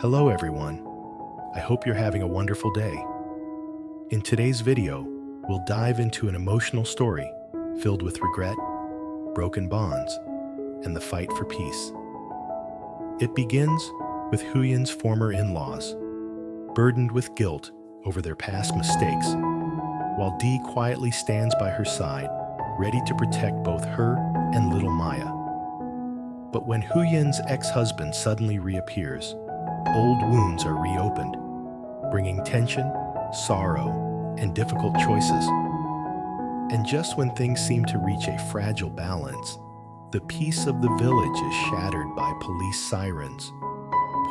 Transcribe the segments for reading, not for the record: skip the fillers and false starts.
Hello everyone, I hope you're having a wonderful day. In today's video, we'll dive into an emotional story filled with regret, broken bonds, and the fight for peace. It begins with Huyen's former in-laws, burdened with guilt over their past mistakes, while Dee quietly stands by her side, ready to protect both her and little Maya. But when Huyen's ex-husband suddenly reappears, old wounds are reopened, bringing tension, sorrow, and difficult choices. And just when things seem to reach a fragile balance, the peace of the village is shattered by police sirens,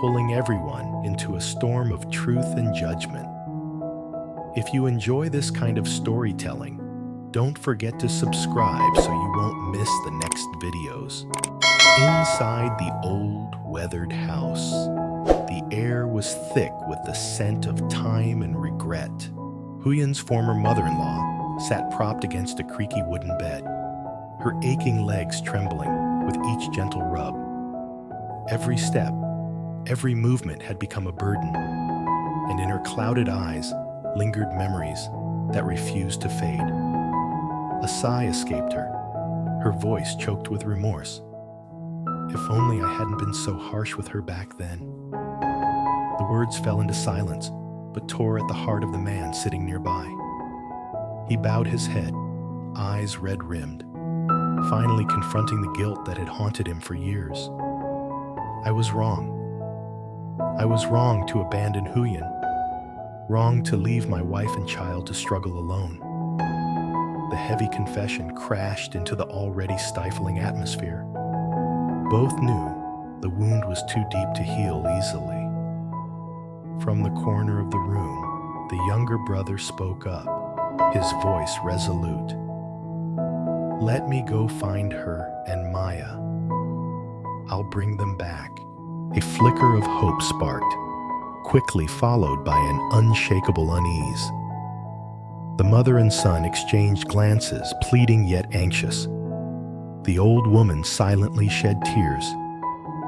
pulling everyone into a storm of truth and judgment. If you enjoy this kind of storytelling, don't forget to subscribe so you won't miss the next videos. Inside the old, weathered house, the air was thick with the scent of time and regret. Huyen's former mother-in-law sat propped against a creaky wooden bed, her aching legs trembling with each gentle rub. Every step, every movement had become a burden, and in her clouded eyes lingered memories that refused to fade. A sigh escaped her, her voice choked with remorse. If only I hadn't been so harsh with her back then. The words fell into silence, but tore at the heart of the man sitting nearby. He bowed his head, eyes red-rimmed, finally confronting the guilt that had haunted him for years. I was wrong. I was wrong to abandon Huyen, wrong to leave my wife and child to struggle alone. The heavy confession crashed into the already stifling atmosphere. Both knew the wound was too deep to heal easily. From the corner of the room, the younger brother spoke up, his voice resolute. Let me go find her and Maya. I'll bring them back. A flicker of hope sparked, quickly followed by an unshakable unease. The mother and son exchanged glances, pleading yet anxious. The old woman silently shed tears,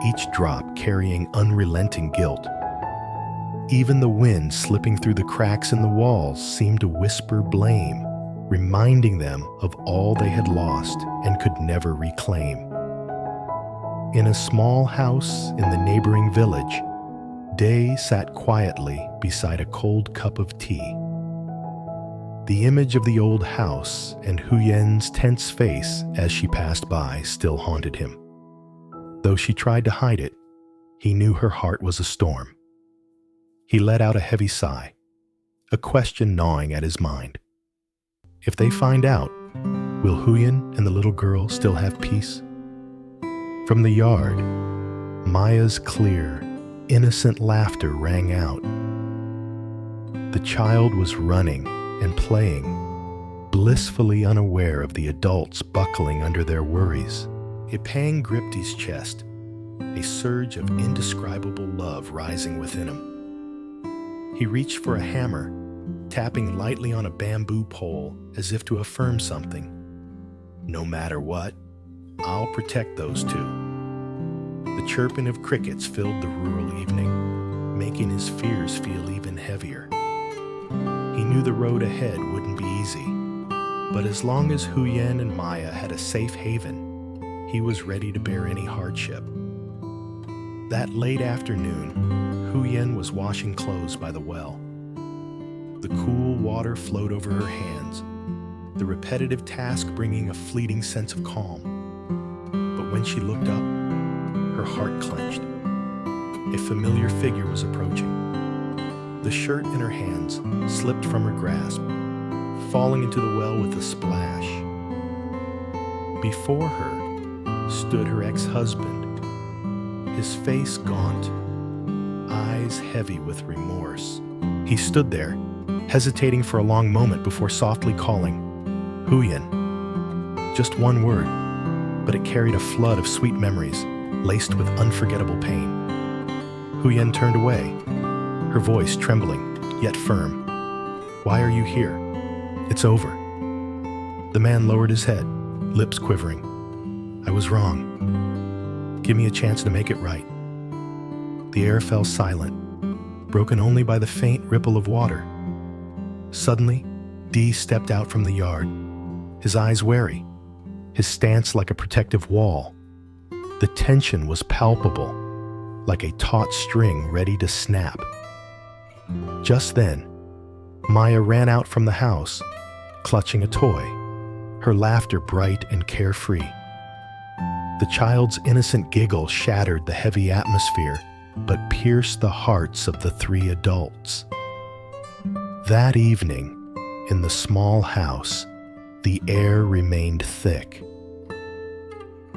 each drop carrying unrelenting guilt. Even the wind slipping through the cracks in the walls seemed to whisper blame, reminding them of all they had lost and could never reclaim. In a small house in the neighboring village, Day sat quietly beside a cold cup of tea. The image of the old house and Huyen's tense face as she passed by still haunted him. Though she tried to hide it, he knew her heart was a storm. He let out a heavy sigh, a question gnawing at his mind. If they find out, will Huyen and the little girl still have peace? From the yard, Maya's clear, innocent laughter rang out. The child was running and playing, blissfully unaware of the adults buckling under their worries. A pang gripped his chest, a surge of indescribable love rising within him. He reached for a hammer, tapping lightly on a bamboo pole as if to affirm something. No matter what, I'll protect those two. The chirping of crickets filled the rural evening, making his fears feel even heavier. He knew the road ahead wouldn't be easy, but as long as Huyen and Maya had a safe haven, he was ready to bear any hardship. That late afternoon, Huyen was washing clothes by the well. The cool water flowed over her hands, the repetitive task bringing a fleeting sense of calm. But when she looked up, her heart clenched. A familiar figure was approaching. The shirt in her hands slipped from her grasp, falling into the well with a splash. Before her stood her ex-husband, his face gaunt, eyes heavy with remorse. He stood there, hesitating for a long moment before softly calling, Huyen. Just one word, but it carried a flood of sweet memories, laced with unforgettable pain. Huyen turned away, her voice trembling, yet firm. Why are you here? It's over. The man lowered his head, lips quivering. I was wrong. Give me a chance to make it right. The air fell silent, broken only by the faint ripple of water. Suddenly, Dee stepped out from the yard, his eyes wary, his stance like a protective wall. The tension was palpable, like a taut string ready to snap. Just then, Maya ran out from the house, clutching a toy, her laughter bright and carefree. The child's innocent giggle shattered the heavy atmosphere, but pierced the hearts of the three adults. That evening, in the small house, the air remained thick.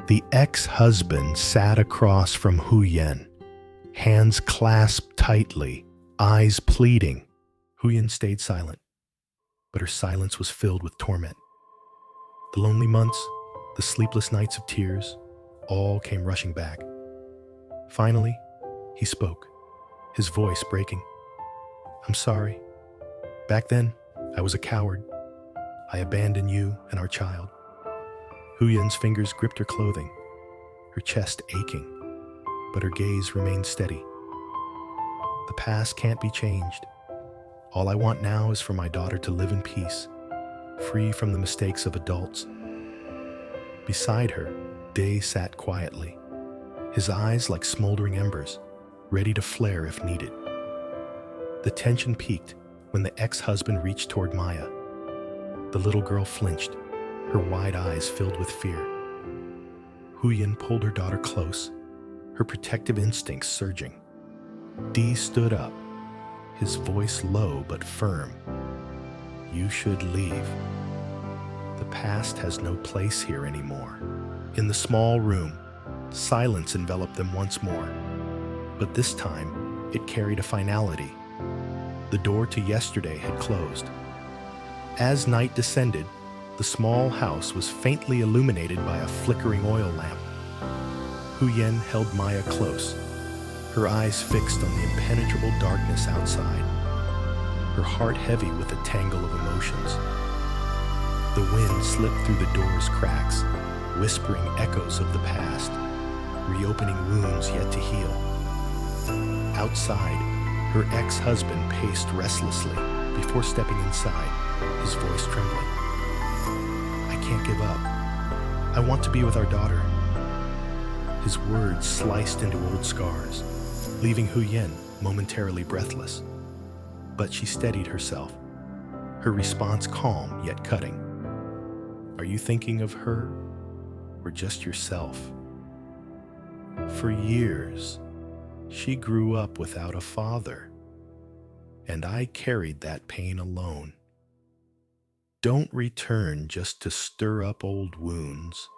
The ex-husband sat across from Huyen, hands clasped tightly, eyes pleading. Huyen stayed silent, but her silence was filled with torment. The lonely months, the sleepless nights of tears, all came rushing back. Finally, he spoke, his voice breaking. "I'm sorry. Back then, I was a coward. I abandoned you and our child." Huyen's fingers gripped her clothing, her chest aching, but her gaze remained steady. "The past can't be changed. All I want now is for my daughter to live in peace, free from the mistakes of adults." Beside her, Day sat quietly, his eyes like smoldering embers, ready to flare if needed. The tension peaked when the ex-husband reached toward Maya. The little girl flinched, her wide eyes filled with fear. Huyen pulled her daughter close, her protective instincts surging. Dee stood up, his voice low but firm. "You should leave. The past has no place here anymore." In the small room, silence enveloped them once more, but this time it carried a finality. The door to yesterday had closed. As night descended, the small house was faintly illuminated by a flickering oil lamp. Huyen held Maya close, her eyes fixed on the impenetrable darkness outside, her heart heavy with a tangle of emotions. The wind slipped through the door's cracks, whispering echoes of the past, reopening wounds yet to heal. Outside, her ex-husband paced restlessly before stepping inside, his voice trembling. "I can't give up. I want to be with our daughter." His words sliced into old scars, leaving Huyen momentarily breathless. But she steadied herself, her response calm yet cutting. "Are you thinking of her, or just yourself? For years, she grew up without a father, and I carried that pain alone. Don't return just to stir up old wounds."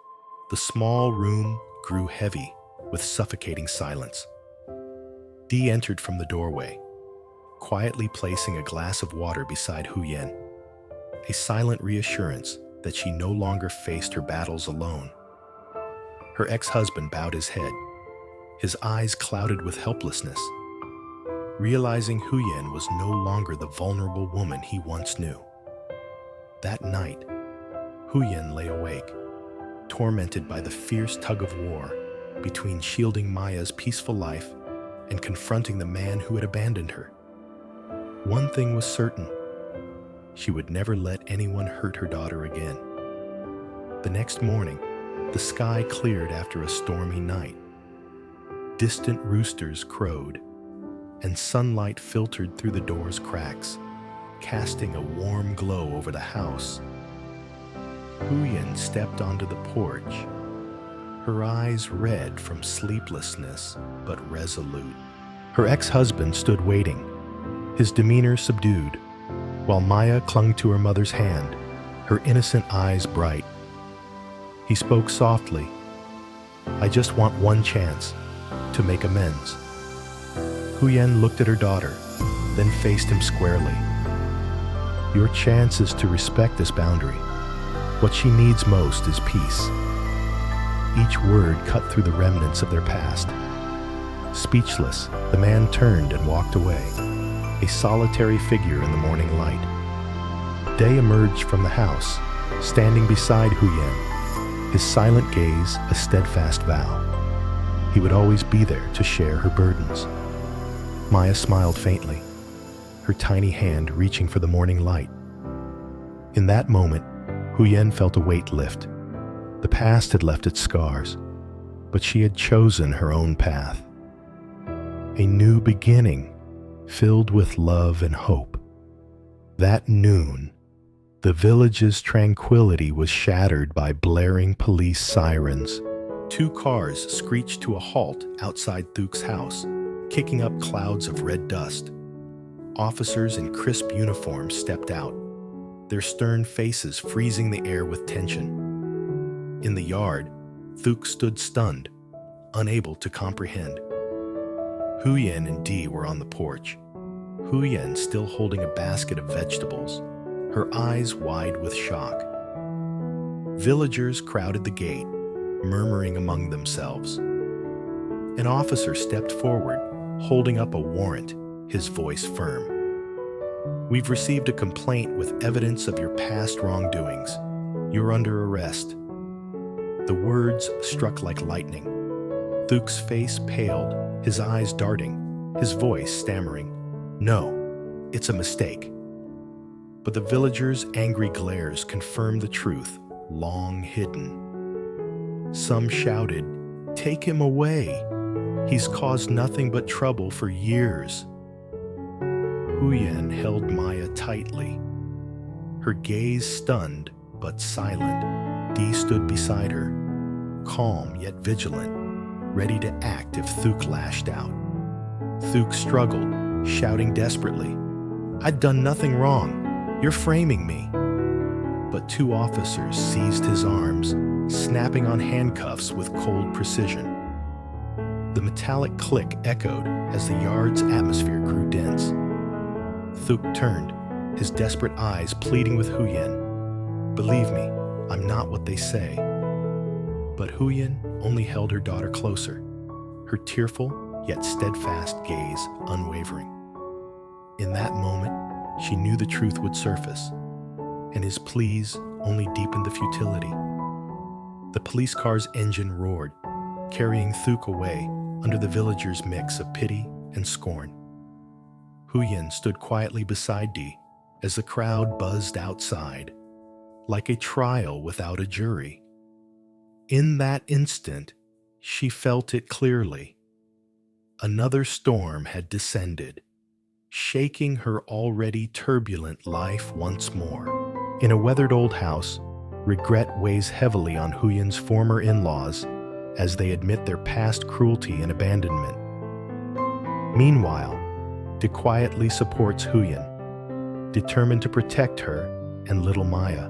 The small room grew heavy with suffocating silence. Dee entered from the doorway, quietly placing a glass of water beside Huyen, a silent reassurance that she no longer faced her battles alone. Her ex-husband bowed his head, his eyes clouded with helplessness, realizing Huyen was no longer the vulnerable woman he once knew. That night, Huyen lay awake, tormented by the fierce tug-of-war between shielding Maya's peaceful life and confronting the man who had abandoned her. One thing was certain: she would never let anyone hurt her daughter again. The next morning, the sky cleared after a stormy night. Distant roosters crowed, and sunlight filtered through the door's cracks, casting a warm glow over the house. Huyen stepped onto the porch, her eyes red from sleeplessness but resolute. Her ex-husband stood waiting, his demeanor subdued, while Maya clung to her mother's hand, her innocent eyes bright. He spoke softly. "I just want one chance to make amends." Huyen looked at her daughter, then faced him squarely. "Your chance is to respect this boundary. What she needs most is peace." Each word cut through the remnants of their past. Speechless, the man turned and walked away, a solitary figure in the morning light. Day emerged from the house, standing beside Huyen, his silent gaze a steadfast vow. He would always be there to share her burdens. Maya smiled faintly, her tiny hand reaching for the morning light. In that moment, Huyen felt a weight lift. The past had left its scars, but she had chosen her own path. A new beginning, filled with love and hope. That noon, the village's tranquility was shattered by blaring police sirens. 2 cars screeched to a halt outside Thuc's house, kicking up clouds of red dust. Officers in crisp uniforms stepped out, their stern faces freezing the air with tension. In the yard, Thuc stood stunned, unable to comprehend. Huyen and Diep were on the porch, Huyen still holding a basket of vegetables, her eyes wide with shock. Villagers crowded the gate, murmuring among themselves. An officer stepped forward, holding up a warrant, his voice firm. "We've received a complaint with evidence of your past wrongdoings. You're under arrest." The words struck like lightning. Thuc's face paled, his eyes darting, his voice stammering. "No, it's a mistake." But the villagers' angry glares confirmed the truth, long hidden. Some shouted, "Take him away! He's caused nothing but trouble for years." Huyen held Maya tightly, her gaze stunned but silent. Diep stood beside her, calm yet vigilant, ready to act if Thuc lashed out. Thuc struggled, shouting desperately, "I'd done nothing wrong. You're framing me." But 2 officers seized his arms, snapping on handcuffs with cold precision. The metallic click echoed as the yard's atmosphere grew dense. Thuc turned, his desperate eyes pleading with Huyen. "Believe me, I'm not what they say." But Huyen only held her daughter closer, her tearful yet steadfast gaze unwavering. In that moment, she knew the truth would surface, and his pleas only deepened the futility. The police car's engine roared, carrying Thuc away under the villagers' mix of pity and scorn. Huyen stood quietly beside Diep as the crowd buzzed outside, like a trial without a jury. In that instant, she felt it clearly. Another storm had descended, shaking her already turbulent life once more. In a weathered old house, regret weighs heavily on Huyen's former in-laws as they admit their past cruelty and abandonment. Meanwhile, Diep quietly supports Huyen, determined to protect her and little Maya.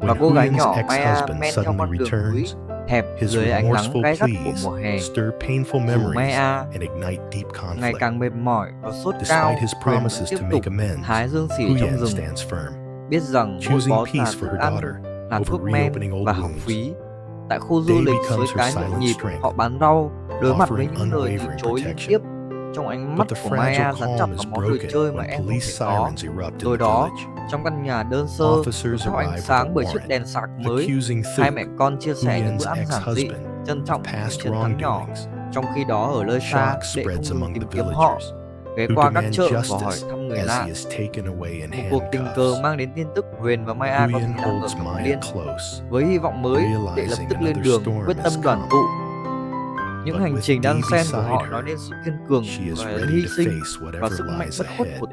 Và When cô gái Huyen's nhỏ Maya ex-husband men theo suddenly con đường núi returns, hẹp his dưới ánh nắng remorseful gay gắt của pleas mùa hè. stir painful Dù memories Maya and ignite deep ngày conflict. càng mệt mỏi và sốt cao, Despite his Huyền vẫn promises tiếp to tục make amends, hái dương xỉ trong Huyen rừng, stands firm, biết rằng bôi choosing bó peace là for thức her ăn, daughter là over thuốc men reopening old và học wounds. phí. Tại khu du Day lịch suối becomes her cái nhộn silent nhịp, strength, họ bán rau, đối mặt với offering những lời từ unwavering chối liên protection. tiếp. Trong ánh mắt But the của Maya fragile dán chặt calm vào is món đồ broken chơi mà when em không police thể có. sirens erupt Rồi in the đó, village. trong căn nhà đơn sơ, Officers được thắp ánh arrive with sáng a bởi chiếc warrant, đèn sạc mới, accusing hai Thuc, mẹ con chia sẻ những Huyen's bữa ăn giản dị, ex-husband, trân of trọng những past chiến thắng nhỏ. wrongdoings. Trong khi đó ở nơi xa, Shock Đệ không spreads ngừng among tìm the kiếm họ, villagers, ghé who qua các demand chợ và hỏi justice thăm người as lạ. he is taken away in Một cuộc tình cờ handcuffs. mang đến tin tức Huyền và Maya có Huyen thể đang ở holds Ngọc Maya Liên. close, Với hy vọng mới, Đệ lập realizing tức lên another đường, storm quyết has tâm đoàn come. tụ. Những But hành with trình đan Diep xen của beside họ her, nói lên sự kiên cường she is và ready hy to sinh face và whatever sức mạnh lies bất khuất ahead. của